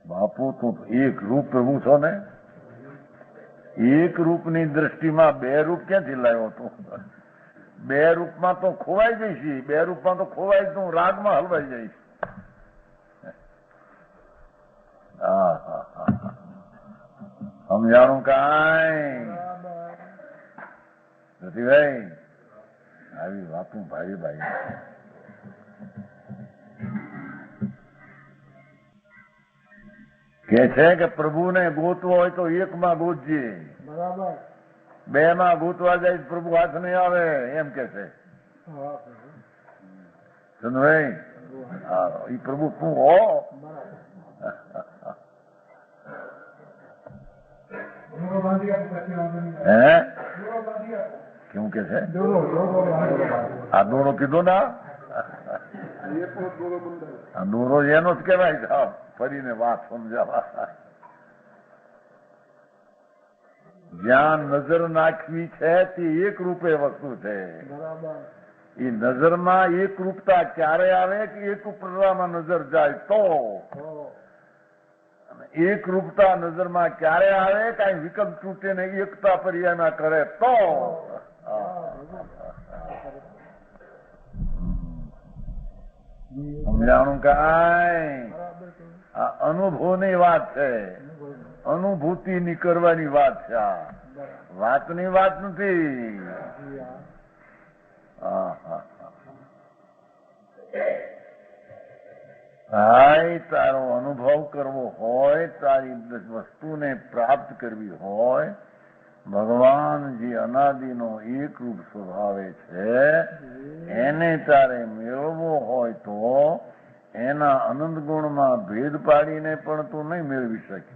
બાપુ તું એક રૂપ પ્રભુ છો ને, એક રૂપની દ્રષ્ટિમાં બે રૂપ ક્યાંથી લાવ્યો તું? બે રૂપમાં તો ખોવાઈ જઈશ, બે રૂપમાં તો ખોવાઈ તું રાગમાં હલવાઈ જઈશ. હા હા હા સમજાણું કાંઈ? રતિભાઈ આવી વાતું ભાઈ ભાઈ કે છે કે પ્રભુને ગોતવો હોય તો એકમાં ગોતજે, બરાબર. બે માં ગોતવા જાય પ્રભુ હાથ નહીં આવે, એમ કે છે. ચંદ્રભાઈ, એ પ્રભુ તું હો. હે કેવું કે છે? આ દોરો કીધો ના, આ દોરો એનો જ કહેવાય. ફરીને વાત સમજાવા, જ્યાં નજર નાખવી છે તે એક રૂપે વસ્તુ છે. એ નજરમાં એક રૂપતા ક્યારે આવે કે એક ઉપરામાં નજર જાય તો, એક રૂપતા નજરમાં ક્યારે આવે કઈ વિકલ્પ તૂટે ને એકતા પર્યાયમાં કરે તો. સમજાણું કાંઈ? આ અનુભવની વાત છે, અનુભૂતિ નીકળવાની વાત છે. આ વાતની વાત નથી. ભાઈ, તારો અનુભવ કરવો હોય, તારી વસ્તુને પ્રાપ્ત કરવી હોય, ભગવાન જે અનાદિનો એક રૂપ સ્વભાવે છે એને તારે મેળવવો હોય તો એના અનંત ગુણમાં ભેદ પાડીને પણ તું નહીં મેળવી શકે.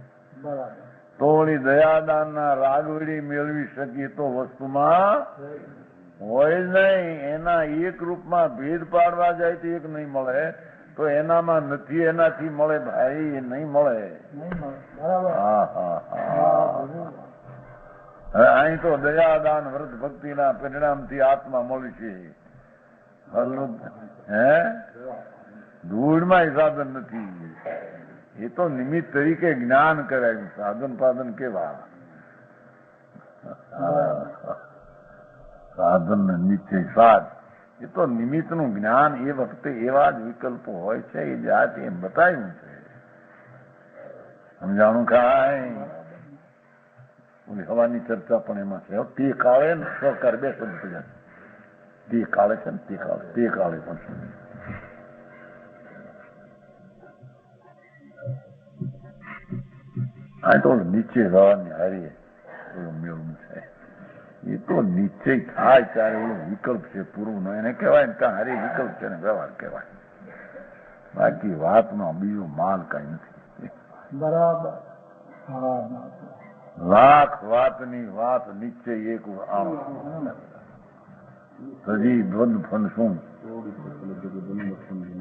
તો ઓલી દયાદાનના રાગવડી મેળવી શકીએ તો વસ્તુમાં હોય જ નહીં. એના એક રૂપમાં ભેદ પાડવા જાય તો એક નહીં મળે, તો એનામાં નથી એનાથી મળે ભાઈ, એ નહીં મળે. હા હા હા હવે અહીં તો દયાદાન વ્રત ભક્તિના પરિણામથી આત્મા મળી છે. હે ધૂળમાં સાધન નથી. એ તો નિમિત્ત તરીકે જ્ઞાન કરાયું. સાધન પાધન કેવા સાધન નિશ્ચય સાધ, એ તો નિમિત્ત નું જ્ઞાન. એ વખતે એવા જ વિકલ્પો હોય છે એ જાત એમ બતાવ્યું છે. સમજાણું કાંઈ? ઓલી હવાની ચર્ચા પણ એમાં છે. તે કાળે સહકાર બે શબ્દ થયા. તે કાળે છે ને તે કાળે પણ છે. આ તો નીચે જવાની હારી મેળવું છે. એ તો નીચે થાય ત્યારે ઓલો વિકલ્પ છે પૂરું એને કહેવાય ને કાં હારી વિકલ્પ છે ને વ્યવહાર કહેવાય. બાકી વાતમાં બીજો માલ કઈ નથી. બરાબર. લાખ વાતની વાત નીચે એક સજી ધ્વન ફન શું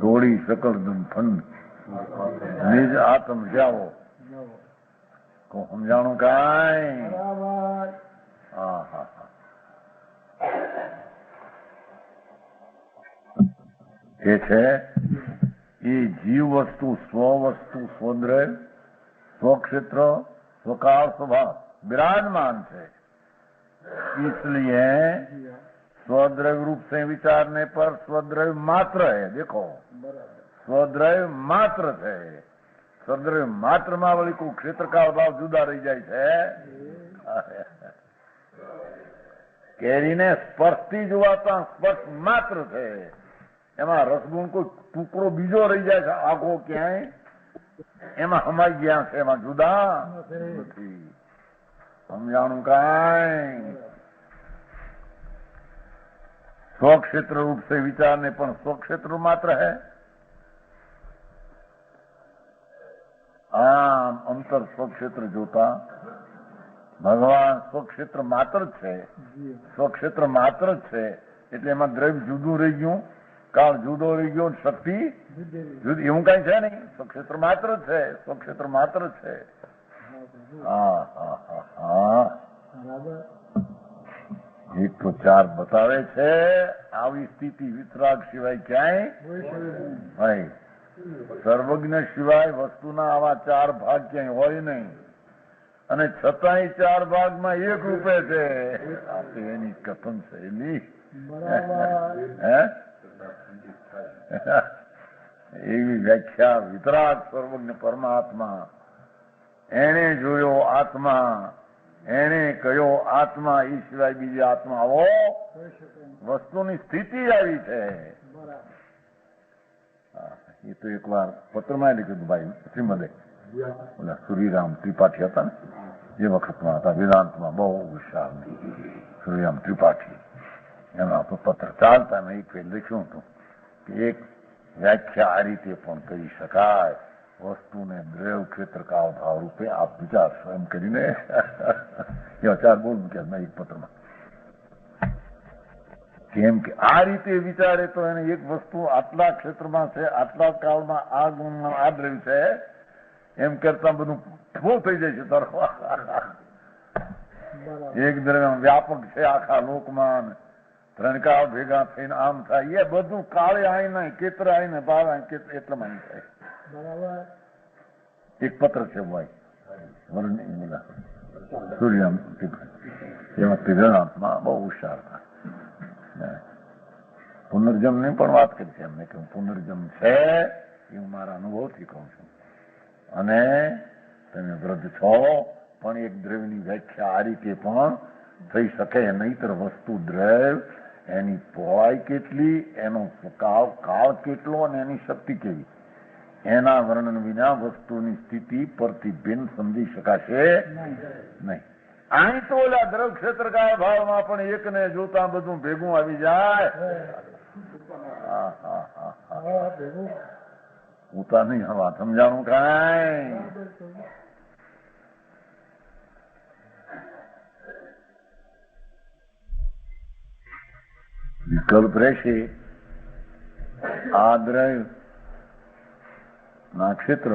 દોડી સકલ ફન નિજ આત્મ જાઓ. સમજાણું કાંઈ? હા હા હા. એ છે એ જીવ વસ્તુ સ્વ વસ્તુ સ્વદ્રય स्वक्षेत्र स्वकाल स्वभाव विराजमान है. इसलिए स्वद्रव्य रूप से विचारने पर स्वद्रव्य मात्र है. देखो स्वद्रव्य मात्र है. स्वद्रव्य मात्र में वही को क्षेत्र का भाव जुदा रही जाए છે. કેરીને સ્પર્શથી જોવાતા સ્પર્શ માત્ર છે. એમાં રસગુણ કોઈ ટુકડો બીજો રહી જાય છે આખો ક્યાંય એમાં હમાઈ ગયા છે. એમાં જુદા નથી. સમજાણું કાંઈ? स्वक्षेत्र रूप से विचारने પણ स्वक्षेत्र मात्र है. આમ અંતર સ્વક્ષેત્ર જોતા ભગવાન સ્વક્ષેત્ર માત્ર જ છે. સ્વક્ષેત્ર માત્ર જ છે એટલે એમાં દ્રવ્ય જુદું રહી ગયું, કાળ જુદો રહી ગયો, શક્તિ જુદી, એવું કઈ છે નહીં. સ્વક્ષેત્ર માત્ર જ છે. સ્વક્ષેત્ર માત્ર જ છે. હા હા હા હા. એક તો ચાર બતાવે છે. આવી સ્થિતિ વિતરાગ સિવાય ક્યાંય ભાઈ સર્વજ્ઞ સિવાય વસ્તુના આવા ચાર ભાગ ક્યાંય હોય નહીં. અને છતાંય ચાર ભાગમાં એક રૂપે છે. એની કથન શૈલી એવી વ્યાખ્યા. વિતરાગ સર્વજ્ઞ પરમાત્મા, એને જોયો આત્મા, એને કહ્યો આત્મા, એ સિવાય બીજી આત્મા આવો વસ્તુની સ્થિતિ આવી છે. એ તો એક વાર પત્રમાં લખ્યું ભાઈ શ્રીમદે ઓલા સુરીરામ ત્રિપાઠી હતા ને એ વખતમાં હતા. વેદાંતમાં બહુ હોશિયાર સુરીરામ ત્રિપાઠી. એમાં પત્ર ચાલતા મેં એક ફેર લખ્યું હતું કે એક વ્યાખ્યા આ રીતે પણ કરી શકાય. વસ્તુને દ્રવ્ય ક્ષેત્ર કાળ ભાવ રૂપે આપ વિચારશો એમ કરીને એવા ચાર બોલ મૂક્યા મેં એક પત્રમાં. કેમ કે આ રીતે વિચારે તો એને એક વસ્તુ આટલા ક્ષેત્રમાં છે, આટલા કાળમાં આ ગુણમાં આ દ્રવ્ય છે એમ કરતા બધું ફૂલ થઈ જાય છે તરફ. એક દ્રવ્ય વ્યાપક છે આખા લોકમાં, ત્રણ કાળ ભેગા થઈને આમ થાય. એ બધું કાળે આઈ નહીં, કેતરે આઈ ને ભાવ એટલામાં નહીં થાય. એક પત્ર છે ભાઈ સૂર્યમ એમાં વેદાંતમાં બહુ હોશિયાર હતા. પુનર્જન્મ ની પણ વાત કરી છે એમને કે પુનર્જન્મ છે એ હું મારા અનુભવથી કહું છું. અને તમે વૃદ્ધ છો પણ એક દ્રવ્યની વ્યાખ્યા આ રીતે પણ થઈ શકે. નહીતર વસ્તુ દ્રવ્ય એની પહોળાઈ કેટલી, એનો કાળ કેટલો અને એની શક્તિ કેવી, એના વર્ણન વિના વસ્તુની સ્થિતિ પરથી ભિન્ન સમજી શકાશે નહીં. અહીં તો ઓલા દ્રવ ક્ષેત્ર કાળ ભાવમાં પણ એકને જોતા બધું ભેગું આવી જાય. ઉતા નહીં હવા. સમજાણું કાંઈ? વિકલ્પ રહેશે. આ દ્રવ્ય ના ક્ષેત્ર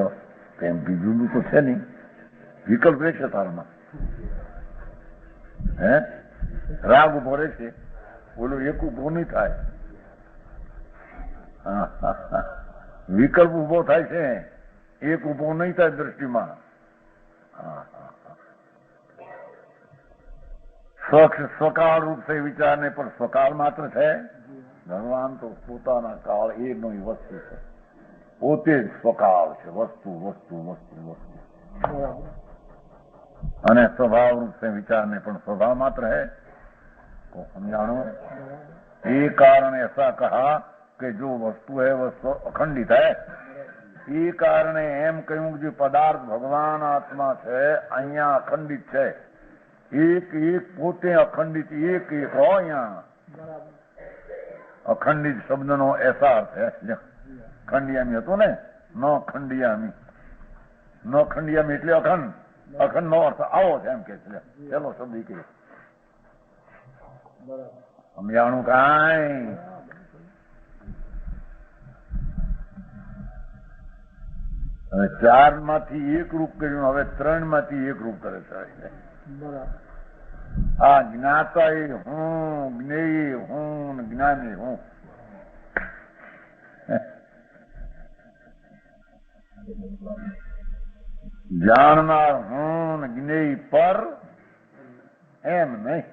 તેમ બીજું તો છે નહીં. વિકલ્પ રહેશે તારામાં. હે રાગ ઉભો રહેશે, ઓલું એક ઉભો નહીં થાય. વિકલ્પ ઉભો થાય છે, એક ઉભો નહીં થાય દ્રષ્ટિમાં. સ્વકાળ રૂપ છે વિચારને પણ સ્વકાળ માત્ર છે. ભગવાન તો પોતાના કાળ એનો વસ્તુ છે, પોતે જ સ્વકાળ છે. વસ્તુ વસ્તુ વસ્તુ વસ્તુ અને स्वभाव रूप से विचारने पर स्वभाव मात्र है. तो समझाणो ये कारण ऐसा कहा कि जो वस्तु है वह अखंडित है. ये कारण एम कहूं जो पदार्थ भगवान आत्मा है अहिया अखंडित है. एक एक पोते अखंडित एक एक हो. अहिया अखंडित शब्द नो ऐसा अर्थ है. खंडियामी હતો ને, ન ખંડિયામી, ન ખંડિયામી એટલે અખંડ. અખંડ નો અર્થ આવો છે એમ કે છે. ચલો શબ્દ કે સમજાણું કાંઈ. હવે 4 માંથી એક રૂપ કર્યું, હવે 3 માંથી એક રૂપ કરે છે. આ જ્ઞાતા એ હું, જ્ઞેય હું, જ્ઞાની હું. જાણનાર હું, જ્ઞેય પર એમ નહીં.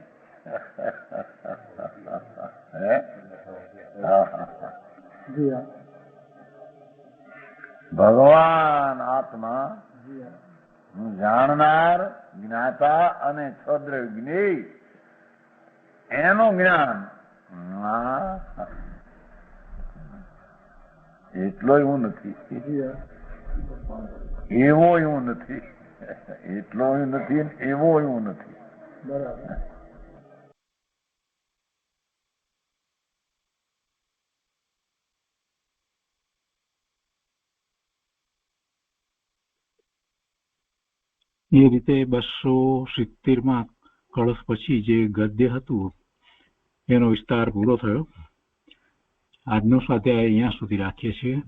ભગવાન આત્મા જાણનાર, જ્ઞાતા અને છદ્ર જ્ઞેય એનું જ્ઞાન એટલો એવું નથી, એવો એવું નથી, એટલો એવું નથી, એવો એવું નથી. બરાબર. એ રીતે 270માં કળશ પછી જે ગદ્ય હતું એનો વિસ્તાર પૂરો થયો. આજનો સ્વાધ્યાય અહીંયા સુધી રાખીએ છીએ.